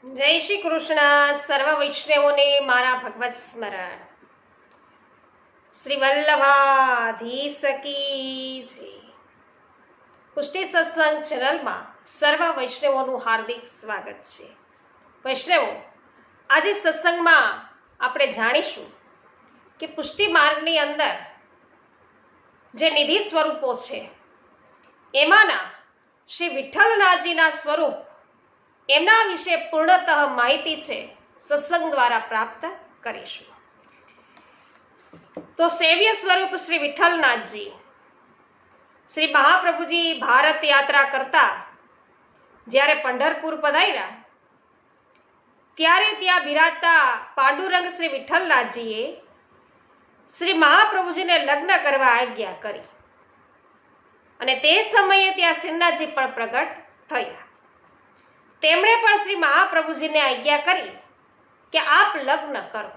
જય શ્રી કૃષ્ણ. સર્વ વૈષ્ણવોને મારા ભગવત સ્મરણ. શ્રી વલ્લભાધીશ કી જય. પુષ્ટિ સત્સંગ ચેનલમાં સર્વ વૈષ્ણવોનું હાર્દિક સ્વાગત છે. વૈષ્ણવો, આજે સત્સંગમાં આપણે જાણીશું કે પુષ્ટિ માર્ગની અંદર જે નિધિ સ્વરૂપો છે એમાંના શ્રી વિઠ્ઠલનાથજીના સ્વરૂપ, એમના વિશે પૂર્ણતઃ માહિતી છે સત્સંગ દ્વારા પ્રાપ્ત કરીશું. તો સેવ્ય સ્વરૂપ શ્રી વિઠ્ઠલનાથજી, શ્રી મહાપ્રભુજી ભારત યાત્રા કરતા જ્યારે પંઢરપુર પધાર્યા ત્યારે ત્યાં બિરાજતા પાંડુરંગ શ્રી વિઠ્ઠલનાથજીએ શ્રી મહાપ્રભુજીને લગ્ન કરવા આજ્ઞા કરી અને તે સમયે ત્યાં શ્રીનાથજી પણ પ્રગટ થયા. તેમણે પણ શ્રી મહાપ્રભુજીને આજ્ઞા કરી કે આપ લગ્ન કરો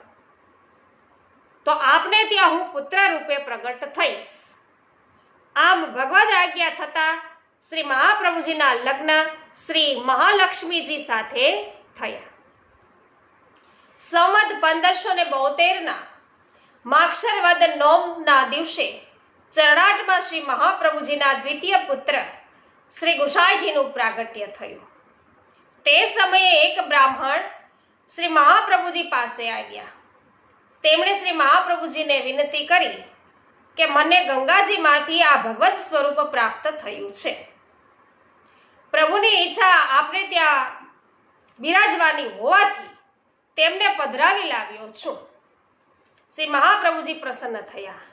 તો આપને ત્યાં હું પુત્ર રૂપે પ્રગટ થઈશ. આમ ભગવદ આજ્ઞા થતા શ્રી મહાપ્રભુજીના લગ્ન શ્રી મહાલક્ષ્મીજી સાથે થયા. સંવત 1572 માક્ષર વદ નોમના દિવસે ચરણાટમાં શ્રી મહાપ્રભુજીના દ્વિતીય પુત્ર શ્રી ગુસાઈજીનું પ્રાગટ્ય થયું. તે સમયે એક બ્રાહ્મણ શ્રી મહાપ્રભુજી પાસે આવ્યા. તેમણે શ્રી મહાપ્રભુજીને વિનંતી કરી કે મને ગંગાજીમાંથી આ ભગવત સ્વરૂપ પ્રાપ્ત થયું છે. પ્રભુની ઈચ્છા આપને ત્યાં બિરાજવાની હોવાથી તેમને પધરાવી લાવ્યો છું. શ્રી મહાપ્રભુજી પ્રસન્ન થયા.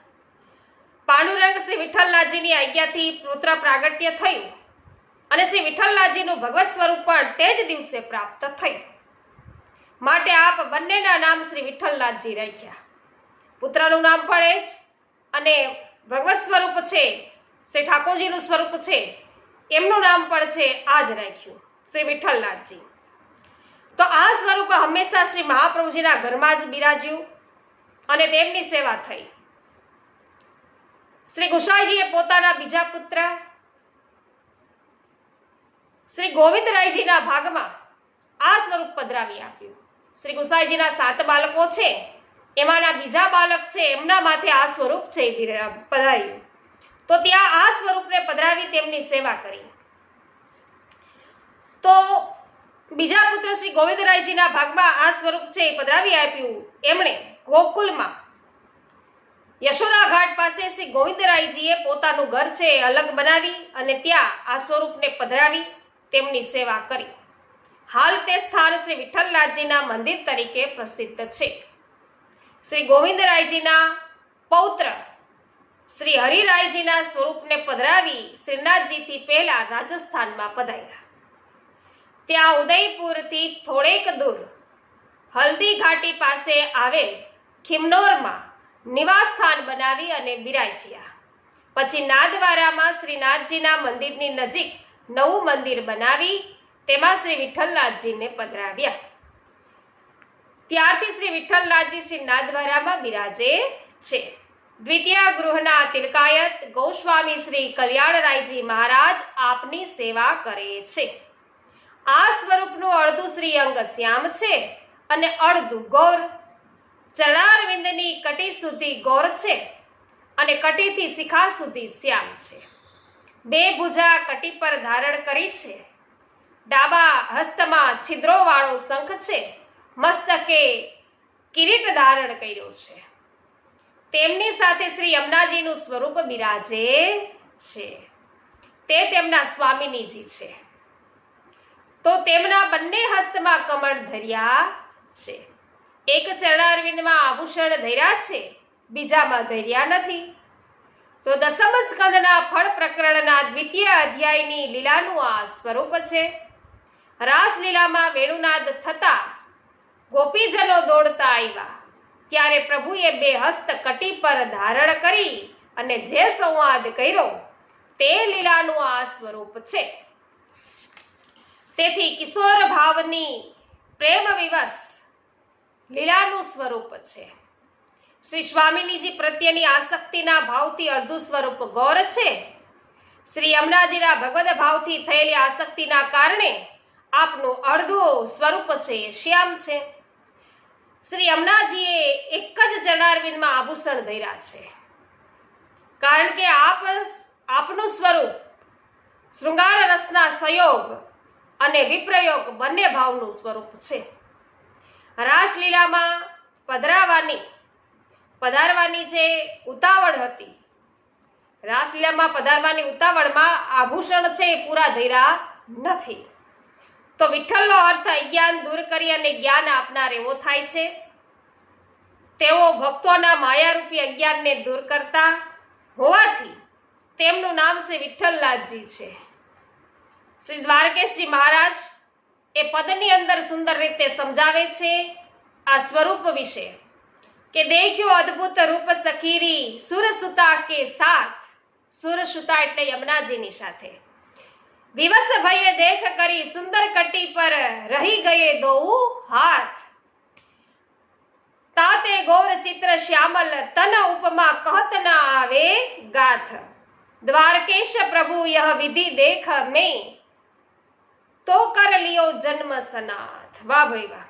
પાંડુરંગ શ્રી વિઠ્ઠલનાથજીની આજ્ઞાથી પુત્ર પ્રાગટ્ય થયું અને શ્રી વિઠ્ઠલનાથજીનું ભગવત સ્વરૂપ પણ તે જ દિવસે પ્રાપ્ત થયું. માટે આપ બંનેના નામ શ્રી વિઠ્ઠલનાથજી રાખ્યા. પુત્રનું નામ પણ એ જ અને ભગવત સ્વરૂપ છે શ્રી ઠાકોરજીનું સ્વરૂપ છે એમનું નામ પણ છે આ જ રાખ્યું, શ્રી વિઠ્ઠલનાથજી. તો આ સ્વરૂપ હંમેશા શ્રી મહાપ્રભુજીના ઘરમાં જ બિરાજ્યું અને તેમની સેવા થઈ. શ્રી ગુસાઈજીએ પોતાના બીજા પુત્ર શ્રી ગોવિંદરાયજીના ભાગમાં આ સ્વરૂપ પધરાવી આપ્યું. શ્રી ગુસાઈજીના 7 બાળકો છે, એમાંના બીજા બાળક છે એમના માથે આ સ્વરૂપ છે પધરાયું. તો ત્યાં આ સ્વરૂપને પધરાવી તેમની સેવા કરી. તો બીજા પુત્ર શ્રી ગોવિંદરાયજીના ભાગમાં આ સ્વરૂપ છે પધરાવી આપ્યું. એમણે ગોકુલમાં યશોદા ઘાટ પાસે શ્રી ગોવિંદરાયજીએ પોતાનું ઘર છે અલગ બનાવી અને ત્યાં આ સ્વરૂપને પધરાવી તેમની સેવા કરી. હાલ તે સ્થાન શ્રી વિઠ્ઠલનાથજીના મંદિર તરીકે પ્રસિદ્ધ છે. શ્રી ગોવિંદરાયજીના પૌત્ર શ્રી હરિરાયજીના સ્વરૂપને પધરાવી શ્રીનાથજીથી પહેલા રાજસ્થાનમાં પધાર્યા. ત્યાં ઉદયપુરથી થોડેક દૂર હલ્દી ઘાટી પાસે આવેલ ખિમનોરમાં નિવાસ સ્થાન બનાવી અને બિરાજ્યા. પછી નાદવારામાં શ્રીનાથજીના મંદિરની નજીક નવું મંદિર બનાવી તેમાં શ્રી વિઠ્ઠલનાથજીને પધરાવ્યા. ત્યારથી શ્રી વિઠ્ઠલનાથજી શ્રી નાદવારામાં બિરાજે છે. દ્વિતીય ગૃહના તિલકાયત ગોસ્વામી શ્રી કલ્યાણરાયજી મહારાજ આપની સેવા કરે છે. આ સ્વરૂપનું અડધું શ્રી અંગ શ્યામ છે અને અડધું ગૌર. ચરણારવિંદની કટી સુધી ગૌર છે અને કટીથી શિખા સુધી શ્યામ છે. 2 ભુજા કટી પર ધારણ કરી છે. ડાબા હસ્તમાં છિદ્રોવાળો શંખ છે. મસ્તકે કિરીટ ધારણ કર્યો છે. તેમની સાથે શ્રી યમુનાજીનું સ્વરૂપ બિરાજે છે. તે તેમના સ્વામિનીજી છે. તો તેમના બંને હસ્તમાં કમળ ધર્યા છે. એક ચરણારવિંદમાં આભૂષણ ધર્યા છે, બીજામાં ધર્યા નથી. તો દસમ સ્કંદના ફળ પ્રકરણના દ્વિતીય અધ્યાયની લીલાનું આ સ્વરૂપ છે. રાસલીલામાં વેણુનાદ થતા ગોપીજનો દોડતા આવ્યા ત્યારે પ્રભુએ 2 હસ્ત કટી પર ધારણ કરી અને જે સંવાદ કર્યો તે લીલાનું આ સ્વરૂપ છે. તેથી કિશોર ભાવની પ્રેમ વિવશ લીલાનું સ્વરૂપ છે. શ્રી સ્વામિનીજી પ્રત્યેની આસક્તિના ભાવથી અડધું સ્વરૂપ ગૌર છે. શ્રી યમુનાજીના ભગવદ ભાવથી થયેલી આસક્તિના કારણે આપનું અડધું સ્વરૂપ છે એ શ્યામ છે. શ્રી યમુનાજીએ એક જ ચરણારવિંદમાં આભૂષણ ધર્યા છે, કારણ કે આપનું સ્વરૂપ શૃંગાર રસના સંયોગ અને વિપ્રયોગ બંને ભાવનું સ્વરૂપ છે. રાસલીલામાં પધારવાની જે ઉતાવળ હતી, રાસલીલામાં પધારવાની ઉતાવળમાં આભૂષણ છે એ પૂરા ધર્યા નથી. તો વિઠ્ઠલનો અર્થ અજ્ઞાન દૂર કરી અને જ્ઞાન આપનાર એવો થાય છે. તેઓ ભક્તોના માયારૂપી અજ્ઞાનને દૂર કરતા હોવાથી તેમનું નામ શ્રી વિઠ્ઠલનાથજી છે. શ્રી દ્વારકેશજી મહારાજ એ પદની અંદર સુંદર રીતે સમજાવે છે આ સ્વરૂપ વિશે કે દેખ્યો અદ્ભુત રૂપ સખીરી સુરસુતા કે સાથ. સુરસુતા એટલે યમુનાજીની સાથે. વિવશ ભયે દેખ કરી સુંદર કટી પર રહી ગયે દોઉ હાથ. તાતે ગૌર ચિત્ર શ્યામલ તન ઉપમા કહત ન આવે ગાથ. દ્વારકેશ પ્રભુ यह વિધિ દેખ મેં તો કર લિયો જન્મ સનાથ. વાહ ભાઈ વાહ.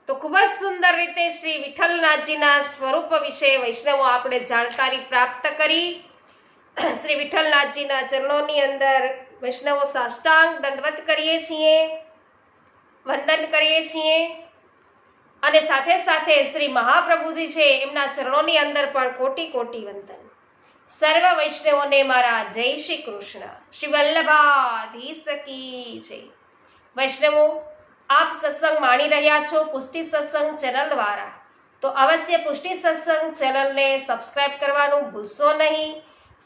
તો ખૂબ જ સુંદર રીતે શ્રી વિઠ્ઠલનાથજીના સ્વરૂપ વિશે વૈષ્ણવો આપણે જાણકારી પ્રાપ્ત કરી. શ્રી વિઠ્ઠલનાથજીના ચરણોની અંદર વૈષ્ણવો સાષ્ટાંગ દંડવત કરીએ છીએ, વંદન કરીએ છીએ, અને સાથે સાથે શ્રી મહાપ્રભુજી છે એમના ચરણોની અંદર પણ કોટી કોટી વંદન. સર્વ વૈષ્ણવોને મારા જય શ્રી કૃષ્ણ. શ્રી વલ્લભાધીશ કી જય. વૈષ્ણવો, આપ સત્સંગ માણી રહ્યા છો પુષ્ટિ સત્સંગ ચેનલ દ્વારા, તો અવશ્ય પુષ્ટિ સત્સંગ ચેનલને સબસ્ક્રાઇબ કરવાનું ભૂલશો નહીં.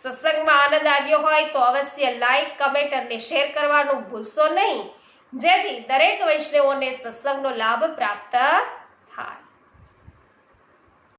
સત્સંગમાં આનંદ આવ્યો હોય તો અવશ્ય લાઈક, કમેન્ટ અને શેર કરવાનું ભૂલશો નહીં, જેથી દરેક વૈષ્ણવોને સત્સંગનો લાભ પ્રાપ્ત